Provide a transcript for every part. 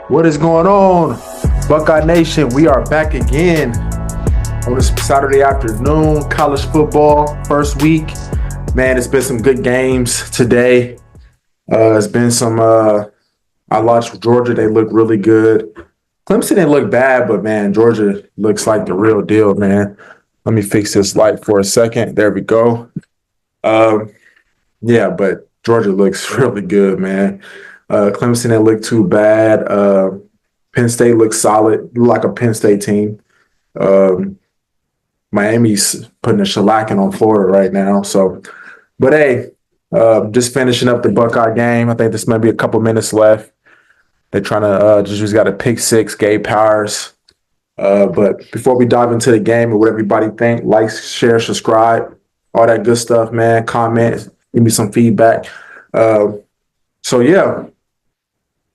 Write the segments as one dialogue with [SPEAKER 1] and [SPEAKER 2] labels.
[SPEAKER 1] What is going on, Buckeye Nation? We are back again on this Saturday afternoon. College football first week. Man, it's been some good games today. It's been some. I watched Georgia. They look really good. Clemson didn't look bad, but man, Georgia looks like the real deal, man. Let me fix this light for a second. There we go. Um, yeah, but Georgia looks really good, man. Clemson didn't look too bad. Penn State looks solid, like a Penn State team. Um, Miami's putting a shellacking on Florida right now. So, but hey, just finishing up the Buckeye game. I think there's maybe a couple minutes left. They're trying to just got a pick six, Gabe Powers. But before we dive into the game and what everybody think, like, share, subscribe, all that good stuff, man. Comment, give me some feedback. Uh, so yeah,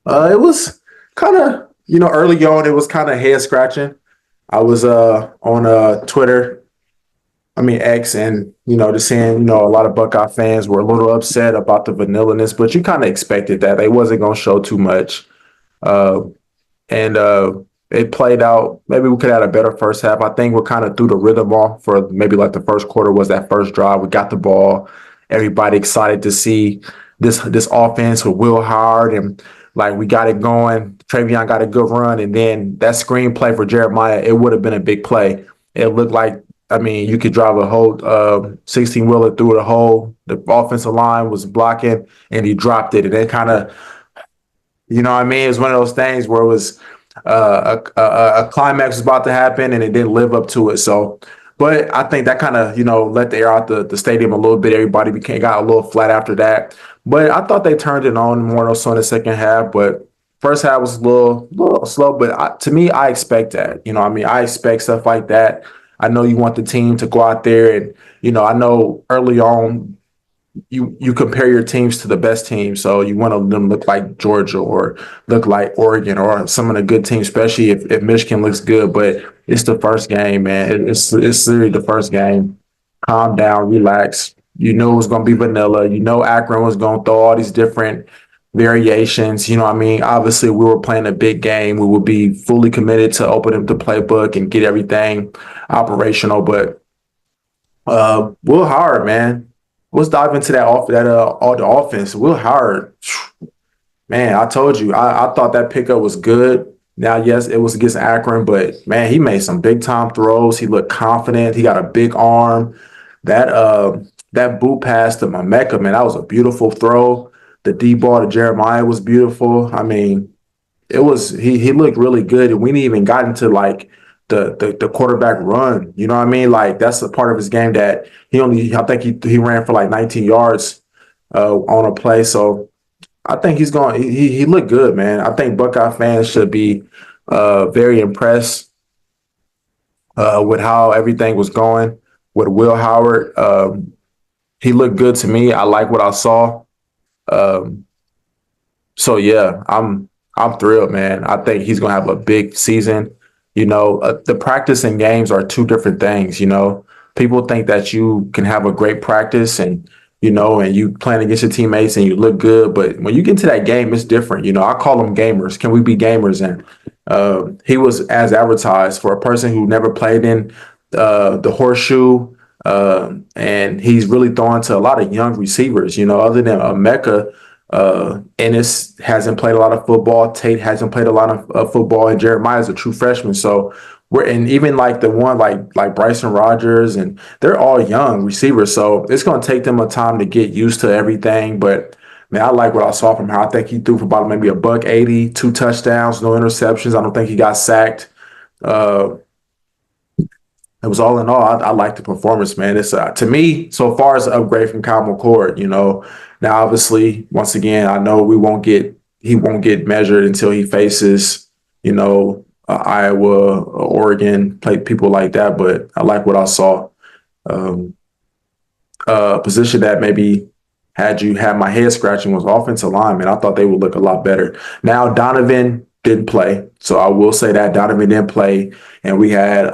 [SPEAKER 1] it was kind of early on. It was kind of head scratching. I was on Twitter, I mean X, and just seeing a lot of Buckeye fans were a little upset about the vanillaness, but you kind of expected that they wasn't going to show too much. Uh, and It played out. Maybe we could have had a better first half. I think we kind of threw the rhythm off for maybe like the first quarter was that first drive. We got the ball. Everybody excited to see this offense with Will Howard, and like we got it going. Travion got a good run, and then that screen play for Jeremiah, it would have been a big play. It looked like, I mean, you could drive a whole 16-wheeler through the hole. The offensive line was blocking, and he dropped it, and it kind of, what I mean? It was one of those things where it was a climax was about to happen, and it didn't live up to it. So, but I think that kind of let the air out the stadium a little bit. Everybody got a little flat after that. But I thought they turned it on more so in the second half. But first half was a little slow. But to me, I expect that. I expect stuff like that. I know you want the team to go out there, and I know early on you compare your teams to the best teams, so you want them to look like Georgia or look like Oregon or some of the good teams, especially if Michigan looks good. But it's the first game, man. It's literally the first game. Calm down, relax. You know it was going to be vanilla. You know Akron was going to throw all these different variations. Obviously, we were playing a big game. We would be fully committed to open up the playbook and get everything operational. But Will Howard, man. Let's dive into all the offense. Will Howard, man, I told you, I thought that pickup was good. Now, yes, it was against Akron, but man, he made some big time throws. He looked confident. He got a big arm. That boot pass to Mameka, man, that was a beautiful throw. The deep ball to Jeremiah was beautiful. I mean, it was he looked really good, and we didn't even got into like the quarterback run. You know what I mean? Like that's a part of his game that I think he ran for like 19 yards on a play. So I think he looked good, man. I think Buckeye fans should be very impressed with how everything was going with Will Howard. He looked good to me. I like what I saw. Um, so yeah, I'm thrilled, man. I think he's gonna have a big season. The practice and games are two different things. People think that you can have a great practice and you playing against your teammates and you look good, but when you get into that game, it's different. I call them gamers. Can we be gamers? And he was as advertised for a person who never played in the horseshoe, and he's really throwing to a lot of young receivers. Other than Mecca. Ennis hasn't played a lot of football. Tate hasn't played a lot of football, and Jeremiah is a true freshman. So and even like the one like Bryson Rogers, and they're all young receivers. So it's going to take them a time to get used to everything. But man, I like what I saw from him. I think he threw for about maybe a buck 80, 2 touchdowns, no interceptions. I don't think he got sacked. Uh, it was all in all, I like the performance, man. It's to me so far it's an upgrade from Kyle McCord. Now obviously once again I know he won't get measured until he faces Iowa, Oregon, play people like that. But I like what I saw. Um, Position that maybe had my head scratching was offensive lineman. I thought they would look a lot better. Now Donovan didn't play, so I will say that Donovan didn't play, and we had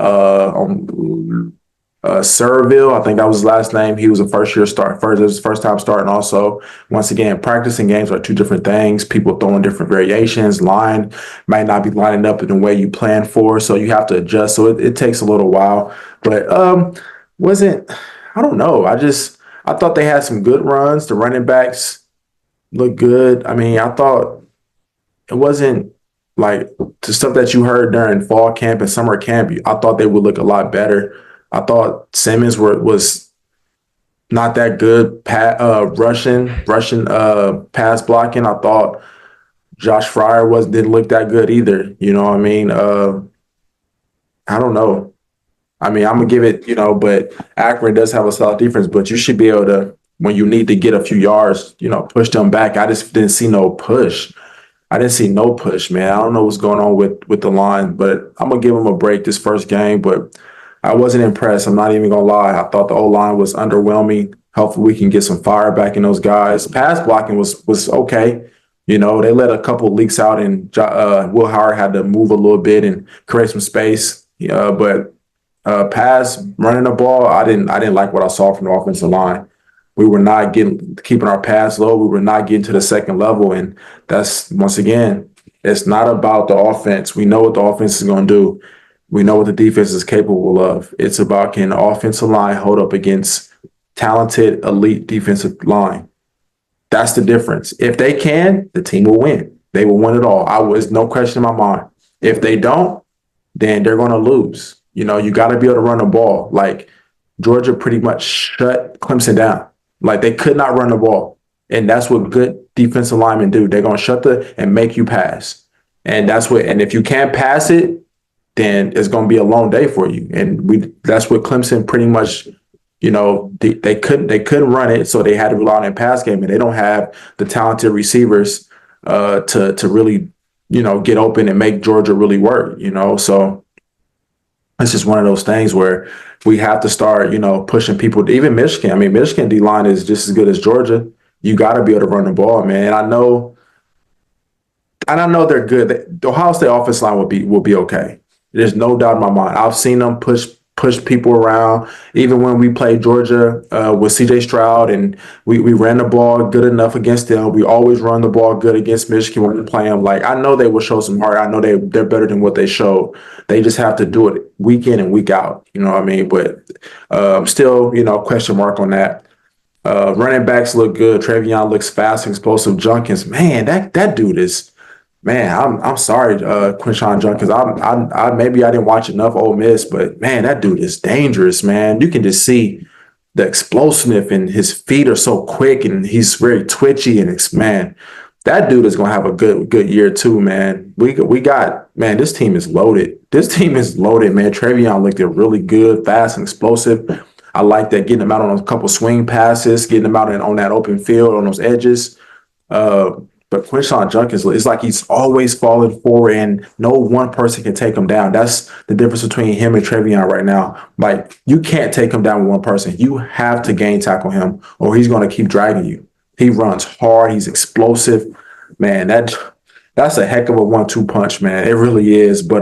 [SPEAKER 1] Serville, I think that was his last name. He was a first year start. First, it was his first time starting. Also, once again, practicing games are two different things. People throwing different variations. Line might not be lining up in the way you plan for, so you have to adjust. So it takes a little while. But wasn't I don't know. I thought they had some good runs. The running backs looked good. I mean, I thought it wasn't like the stuff that you heard during fall camp and summer camp. I thought they would look a lot better. I thought Simmons was not that good rushing pass blocking. I thought Josh Fryer didn't look that good either. You know what I mean? I don't know. I mean, I'm gonna give it, but Akron does have a solid defense, but you should be able to, when you need to get a few yards, push them back. I just didn't see no push. I didn't see no push, man. I don't know what's going on with the line, but I'm gonna give them a break this first game. But I wasn't impressed. I'm not even gonna lie. I thought the O line was underwhelming. Hopefully, we can get some fire back in those guys. Pass blocking was okay. They let a couple leaks out, and Will Howard had to move a little bit and create some space. But pass running the ball, I didn't like what I saw from the offensive line. We were not keeping our pass low. We were not getting to the second level. And that's, once again, it's not about the offense. We know what the offense is going to do. We know what the defense is capable of. It's about, can the offensive line hold up against talented, elite defensive line? That's the difference. If they can, the team will win. They will win it all. No question in my mind. If they don't, then they're going to lose. You got to be able to run the ball. Like, Georgia pretty much shut Clemson down. Like, they could not run the ball. And that's what good defensive linemen do. They're going to shut and make you pass. And if you can't pass it, then it's going to be a long day for you. And that's what Clemson pretty much, they couldn't run it. So they had to rely on a pass game, and they don't have the talented receivers to really, get open and make Georgia really work, So it's just one of those things where we have to start, pushing people. Even Michigan. I mean, Michigan D-line is just as good as Georgia. You got to be able to run the ball, man. I know they're good. The Ohio State offensive line will be okay. There's no doubt in my mind. I've seen them push people around. Even when we played Georgia with C.J. Stroud, and we ran the ball good enough against them. We always run the ball good against Michigan when we play them. Like, I know they will show some heart. I know they're better than what they showed. They just have to do it week in and week out. You know what I mean? But still, question mark on that. Running backs look good. Travion looks fast and explosive. Junkins, man, that dude is. Man, I'm sorry, Quinshon Junkins. I maybe I didn't watch enough Ole Miss, but man, that dude is dangerous, man. You can just see the explosiveness, and his feet are so quick, and he's very twitchy, and man, that dude is gonna have a good year too, man. We got, man, this team is loaded. This team is loaded, man. Travion looked really good, fast and explosive. I like that, getting him out on a couple swing passes, getting him out on that open field on those edges. But Quinshon Junkins, it's like he's always falling forward, and no one person can take him down. That's the difference between him and Travion right now. Like, you can't take him down with one person. You have to game tackle him, or he's going to keep dragging you. He runs hard. He's explosive. Man, that's a heck of a 1-2 punch, man. It really is. But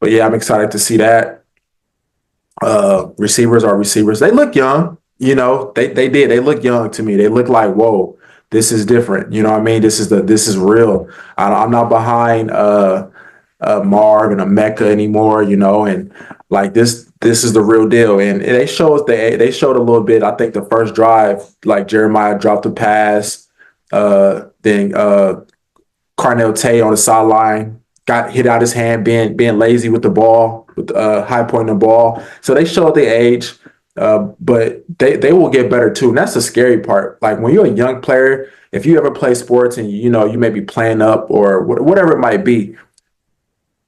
[SPEAKER 1] yeah, I'm excited to see that. Receivers are receivers. They look young. They did. They look young to me. They look like, whoa, this is different. You know what I mean? This is real. I'm not behind Marv and Emeka anymore, and like this is the real deal. And they showed a little bit. I think the first drive, like, Jeremiah dropped a pass, then Carnell Tay on the sideline got hit out his hand, being lazy with the ball, with high pointing the ball. So they showed the age. But they will get better too. And that's the scary part. Like, when you're a young player, if you ever play sports and you may be playing up or whatever it might be,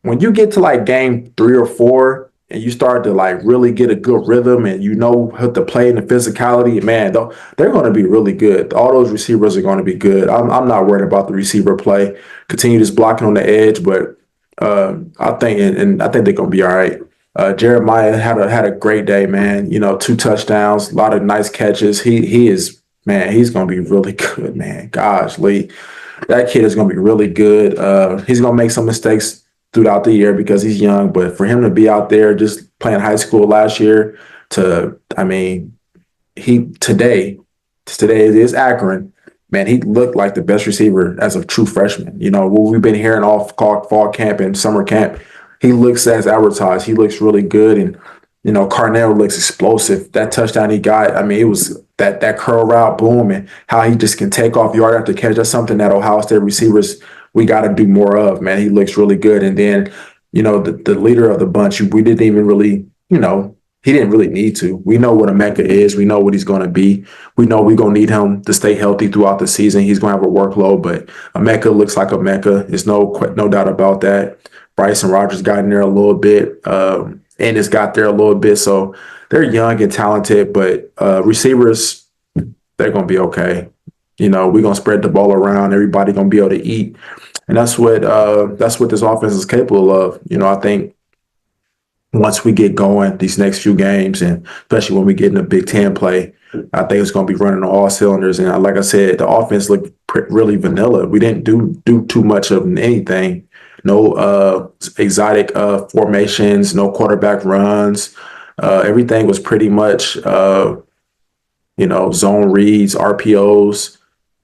[SPEAKER 1] when you get to like game 3 or 4 and you start to like really get a good rhythm and how to play in the physicality, man, they're going to be really good. All those receivers are going to be good. I'm not worried about the receiver play. Continue just blocking on the edge, but I think they're going to be all right. Jeremiah had a great day, man. 2 touchdowns, a lot of nice catches. He is, man, he's going to be really good, man. Gosh, Lee, that kid is going to be really good. He's going to make some mistakes throughout the year because he's young, but for him to be out there just playing high school last year, I mean, today it is Akron. Man, he looked like the best receiver as a true freshman. What we've been hearing off fall camp and summer camp, he looks as advertised. He looks really good, and Carnell looks explosive. That touchdown he got, I mean, it was that curl route, boom, and how he just can take off yard after catch. That's something that Ohio State receivers we got to do more of. Man, he looks really good, and then the leader of the bunch, we didn't even really he didn't really need to. We know what Emeka is. We know what he's going to be. We know we're going to need him to stay healthy throughout the season. He's going to have a workload, but Emeka looks like Emeka. There's no doubt about that. Bryson Rogers got in there a little bit. Ennis got there a little bit. So they're young and talented, but receivers, they're going to be okay. We're going to spread the ball around. Everybody going to be able to eat. And that's what this offense is capable of. I think once we get going these next few games, and especially when we get in the Big Ten play, I think it's going to be running on all cylinders. And like I said, the offense looked really vanilla. We didn't do too much of anything. No exotic formations, no quarterback runs. Everything was pretty much, zone reads, RPOs,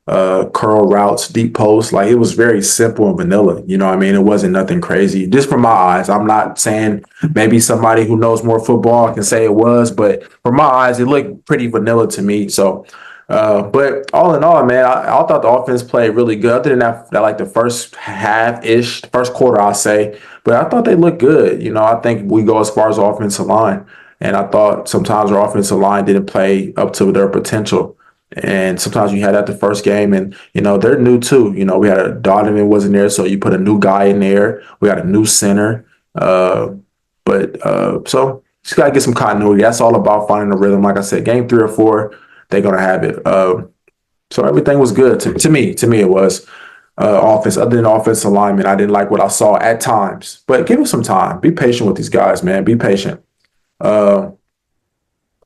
[SPEAKER 1] curl routes, deep posts. Like, it was very simple and vanilla. I mean? It wasn't nothing crazy. Just from my eyes. I'm not saying maybe somebody who knows more football can say it was, but from my eyes, it looked pretty vanilla to me. So, but all in all, man, I thought the offense played really good. Other than that like the first half-ish, first quarter, I'll say. But I thought they looked good. I think we go as far as the offensive line. And I thought sometimes our offensive line didn't play up to their potential. And sometimes you had that the first game, and they're new too. We had Donovan wasn't there, so you put a new guy in there. We got a new center, but so just gotta get some continuity. That's all about finding a rhythm. Like I said, game 3 or 4, they're gonna have it. So everything was good to me. To me, it was offense. Other than offensive alignment, I didn't like what I saw at times. But give it some time. Be patient with these guys, man. Be patient.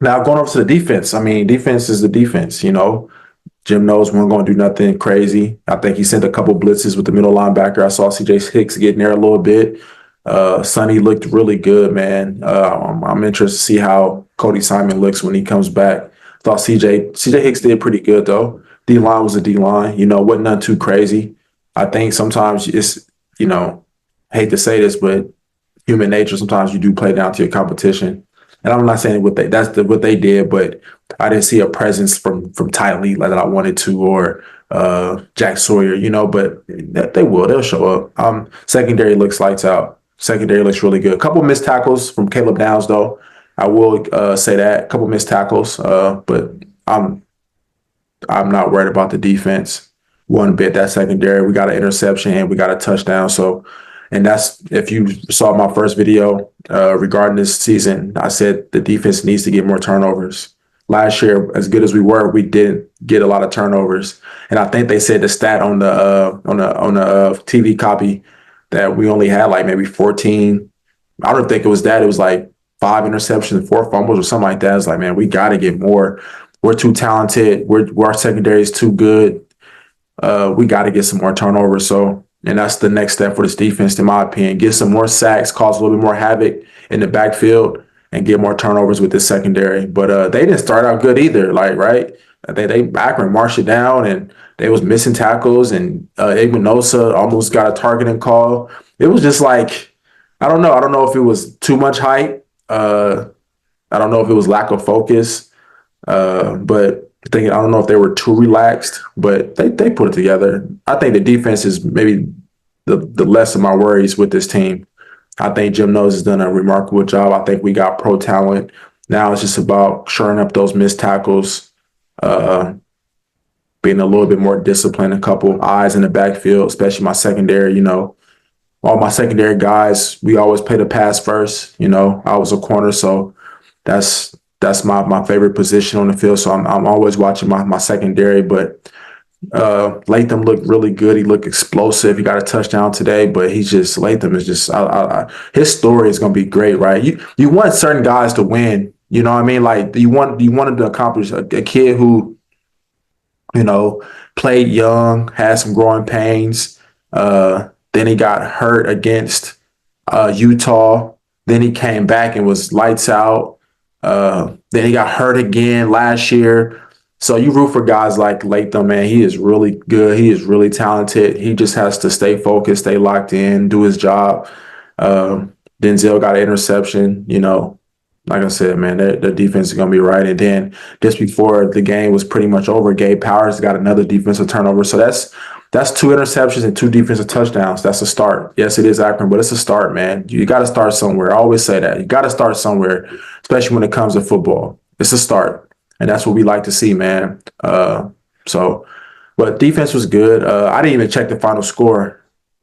[SPEAKER 1] Now, going over to the defense, I mean, defense is the defense. Jim knows we weren't going to do nothing crazy. I think he sent a couple blitzes with the middle linebacker. I saw CJ Hicks getting there a little bit. Sonny looked really good, man. I'm interested to see how Cody Simon looks when he comes back. Thought CJ Hicks did pretty good, though. D-line was a D-line. Wasn't nothing too crazy. I think sometimes it's, hate to say this, but human nature, sometimes you do play down to your competition. And I'm not saying what they did, but I didn't see a presence from Ty Lee like that I wanted to, or Jack Sawyer, but they'll show up. Secondary looks lights out. Secondary looks really good. A couple missed tackles from Caleb Downs, though. I will say that. A couple missed tackles, but I'm not worried about the defense one bit. That secondary, we got an interception and we got a touchdown. So, and that's, if you saw my first video regarding this season, I said the defense needs to get more turnovers. Last year, as good as we were, we didn't get a lot of turnovers, and I think they said the stat on the TV copy that we only had like maybe 14. I don't think it was that. It was like 5 interceptions, 4 fumbles, or something like that. It's like, man, we got to get more. We're too talented. Our secondary is too good. We got to get some more turnovers. So. And that's the next step for this defense, in my opinion. Get some more sacks, cause a little bit more havoc in the backfield, and get more turnovers with this secondary. But they didn't start out good either, right? They Akron marched it down, and they was missing tackles, and Igmanosa almost got a targeting call. It was just like, I don't know. I don't know if it was too much hype. I don't know if it was lack of focus. But I don't know if they were too relaxed, but they put it together. I think the defense is maybe the less of my worries with this team. I think Jim Knowles has done a remarkable job. I think we got pro talent. Now it's just about shoring up those missed tackles, being a little bit more disciplined, a couple eyes in the backfield, especially my secondary. All my secondary guys, we always play the pass first. I was a corner, so that's my favorite position on the field. So I'm always watching my secondary. But Latham looked really good. He looked explosive. He got a touchdown today, but Latham is just his story is going to be great, right? You want certain guys to win. You know what I mean? Like you wanted to accomplish a kid who, played young, had some growing pains. Then he got hurt against Utah. Then he came back and was lights out. Then he got hurt again last year. So you root for guys like Latham, man. He is really good. He is really talented. He just has to stay focused, stay locked in, do his job. Denzel got an interception. Like I said, man, their defense is going to be right. And then just before the game was pretty much over, Gabe Powers got another defensive turnover. So that's two interceptions and two defensive touchdowns. That's a start. Yes, it is Akron, but it's a start, man. You got to start somewhere. I always say that. You got to start somewhere, especially when it comes to football. It's a start. And that's what we like to see, man. But defense was good. I didn't even check the final score.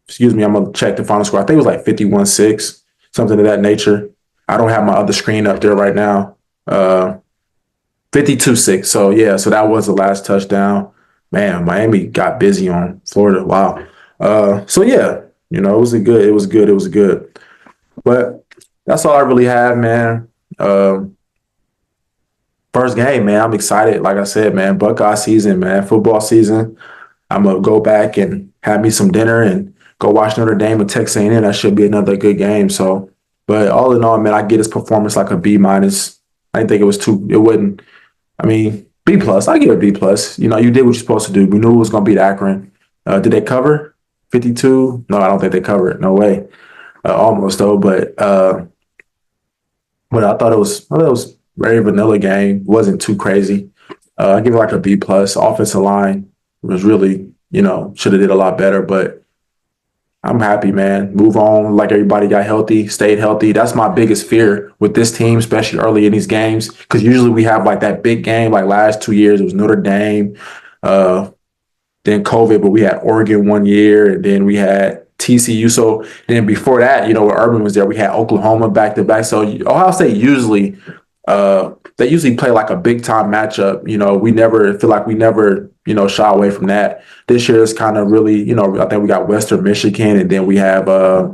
[SPEAKER 1] Excuse me, I'm going to check the final score. I think it was like 51-6, something of that nature. I don't have my other screen up there right now. 52-6. So, yeah, so that was the last touchdown. Man, Miami got busy on Florida. Wow. So, yeah, it was good. But that's all I really have, man. First game, man. I'm excited. Like I said, man, Buckeye season, man, football season. I'm going to go back and have me some dinner and go watch Notre Dame and Texas A&M. That should be another good game. So, but all in all, man, I get his performance like a B minus. I didn't think it wouldn't. I mean, B plus. I give it a B plus. You did what you're supposed to do. We knew it was going to beat Akron. Did they cover 52? No, I don't think they covered. No way. Almost though, but I thought it was very vanilla game. Wasn't too crazy. I give it like a B plus. Offensive line was really, should have did a lot better, but I'm happy, man. Move on. Like everybody got healthy, stayed healthy. That's my biggest fear with this team, especially early in these games, because usually we have like that big game. Like last 2 years, it was Notre Dame, then COVID, but we had Oregon 1 year, and then we had TCU. So then before that, when Urban was there, we had Oklahoma back to back. So Ohio State usually they usually play like a big time matchup. We never shy away from that. This year is kind of really, I think we got Western Michigan, and then we have I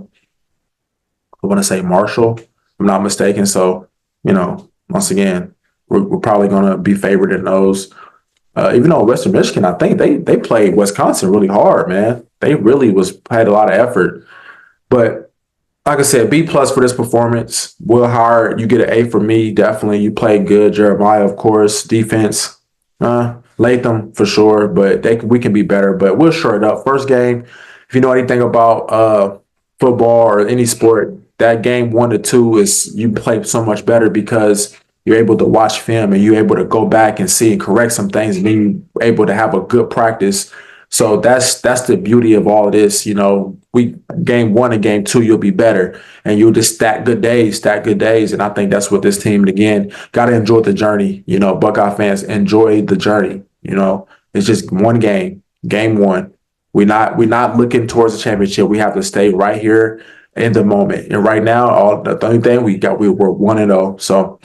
[SPEAKER 1] want to say Marshall, if I'm not mistaken. So, once again, we're probably going to be favored in those. Even though Western Michigan, I think they played Wisconsin really hard, man. They really had a lot of effort. But like I said, B plus for this performance. Will Howard, you get an A for me, definitely. You played good. Jeremiah, of course. Defense, Latham for sure, but we can be better. But we'll shore it up. First game, if you know anything about football or any sport, that game 1-2 is you play so much better because you're able to watch film and you're able to go back and see and correct some things, and then you're able to have a good practice. So that's the beauty of all of this. We game 1 and game 2, you'll be better, and you'll just stack good days. And I think that's what this team, again, got to enjoy the journey. Buckeye fans, enjoy the journey. It's just one game 1. We're not looking towards the championship. We have to stay right here in the moment. And right now, the only thing we're 1-0. So,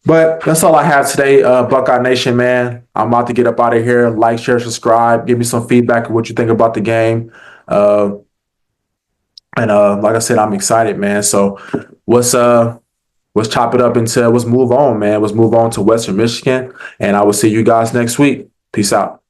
[SPEAKER 1] but that's all I have today, Buckeye Nation, man. I'm about to get up out of here. Like, share, subscribe. Give me some feedback of what you think about the game. And like I said, I'm excited, man. So let's chop it up let's move on, man. Let's move on to Western Michigan. And I will see you guys next week. Peace out.